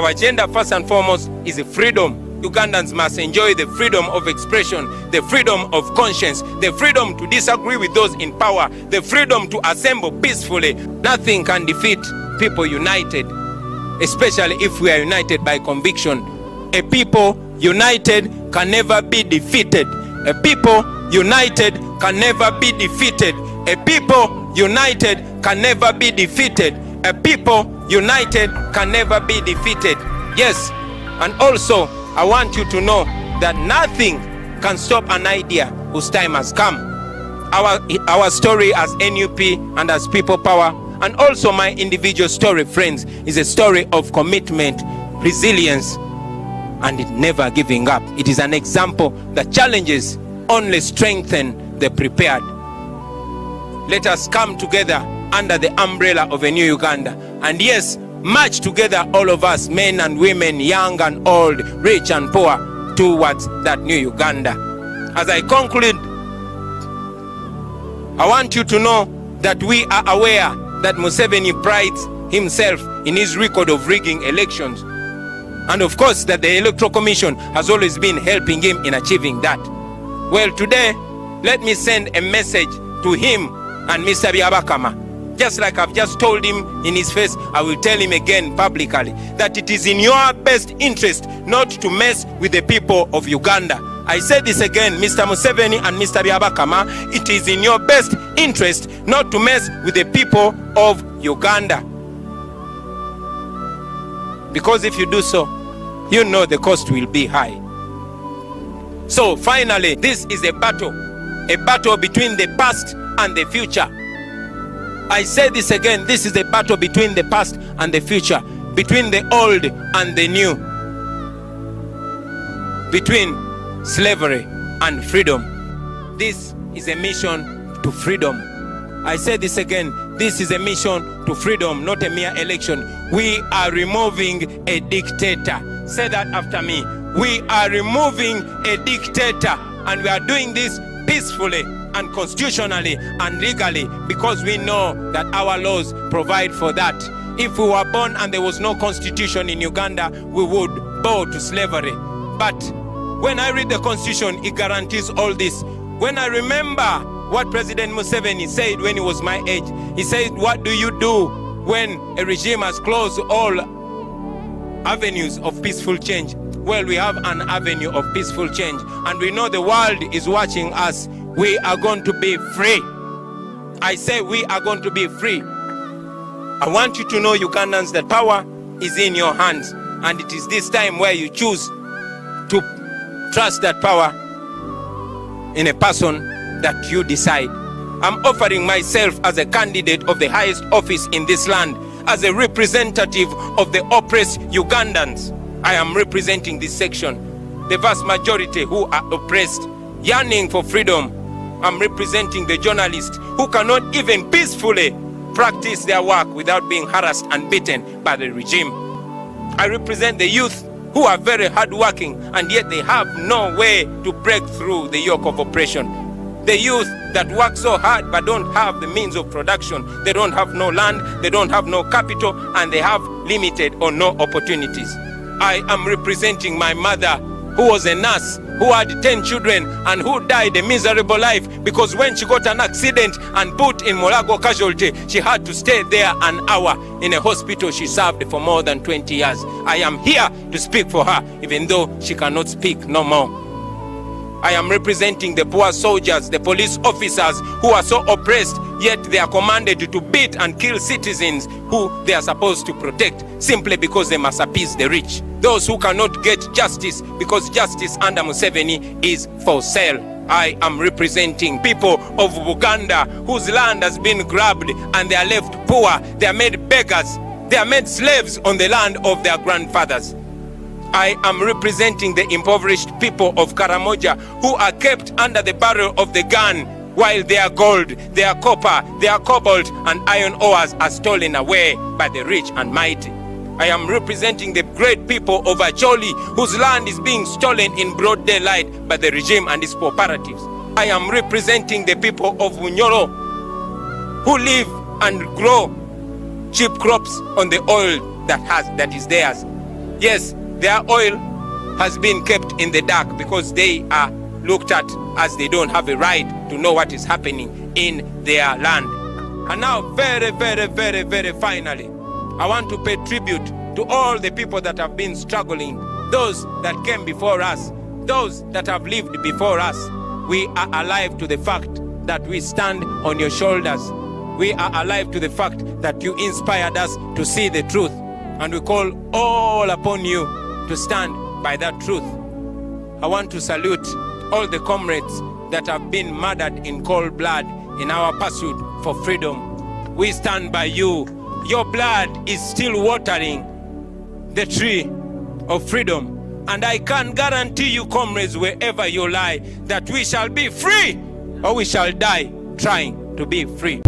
Our agenda, first and foremost, is freedom. Ugandans must enjoy the freedom of expression, the freedom of conscience, the freedom to disagree with those in power, the freedom to assemble peacefully. Nothing can defeat people united, especially if we are united by conviction. A people united can never be defeated. A people united can never be defeated. A people united can never be defeated. A people united can never be defeated. Yes, and also I want you to know that nothing can stop an idea whose time has come. Our story as NUP and as People Power, and also my individual story, friends, is a story of commitment, resilience, and never giving up. It is an example that challenges only strengthen the prepared. Let us come together under the umbrella of a new Uganda. And yes, march together, all of us, men and women, young and old, rich and poor, towards that new Uganda. As I conclude, I want you to know that we are aware that Museveni prides himself in his record of rigging elections. And of course that the Electoral Commission has always been helping him in achieving that. Well, today, let me send a message to him and Mr. Byabakama. Just like I've just told him in his face, I will tell him again publicly that it is in your best interest not to mess with the people of Uganda. I say this again, Mr. Museveni and Mr. Byabakama, it is in your best interest not to mess with the people of Uganda. Because if you do so, you know the cost will be high. So finally, this is a battle between the past and the future. I say this again, this is a battle between the past and the future, between the old and the new, between slavery and freedom. This is a mission to freedom. I say this again, this is a mission to freedom, not a mere election. We are removing a dictator. Say that after me. We are removing a dictator, and we are doing this peacefully and constitutionally and legally, because we know that our laws provide for that. If we were born and there was no constitution in Uganda, we would bow to slavery. But when I read the constitution, it guarantees all this. When I remember what President Museveni said when he was my age, he said, what do you do when a regime has closed all avenues of peaceful change? Well, we have an avenue of peaceful change, and we know the world is watching us. We are going to be free. I say we are going to be free. I want you to know, Ugandans, that power is in your hands, and it is this time where you choose to trust that power in a person that you decide. I'm offering myself as a candidate of the highest office in this land, as a representative of the oppressed Ugandans. I am representing this section, the vast majority who are oppressed, yearning for freedom. I'm representing the journalists who cannot even peacefully practice their work without being harassed and beaten by the regime. I represent the youth who are very hardworking, and yet they have no way to break through the yoke of oppression. The youth that work so hard but don't have the means of production. They don't have no land, they don't have no capital, and they have limited or no opportunities. I am representing my mother, who was a nurse, who had 10 children, and who died a miserable life because when she got an accident and put in Molago casualty, she had to stay there an hour in a hospital she served for more than 20 years. I am here to speak for her, even though she cannot speak no more. I am representing the poor soldiers, the police officers who are so oppressed, yet they are commanded to beat and kill citizens who they are supposed to protect, simply because they must appease the rich. Those who cannot get justice because justice under Museveni is for sale. I am representing people of Uganda whose land has been grabbed and they are left poor. They are made beggars. They are made slaves on the land of their grandfathers. I am representing the impoverished people of Karamoja who are kept under the barrel of the gun while their gold, their copper, their cobalt and iron ores are stolen away by the rich and mighty. I am representing the great people of Acholi whose land is being stolen in broad daylight by the regime and its cooperatives. I am representing the people of Unyoro who live and grow cheap crops on the oil that is theirs. Yes, their oil has been kept in the dark because they are looked at as they don't have a right to know what is happening in their land. And now, very, very, very, very finally, I want to pay tribute to all the people that have been struggling, those that came before us, those that have lived before us. We are alive to the fact that we stand on your shoulders. We are alive to the fact that you inspired us to see the truth. And we call all upon you to stand by that truth. I want to salute all the comrades that have been murdered in cold blood in our pursuit for freedom. We stand by you. Your blood is still watering the tree of freedom. And I can guarantee you, comrades, wherever you lie, that we shall be free or we shall die trying to be free.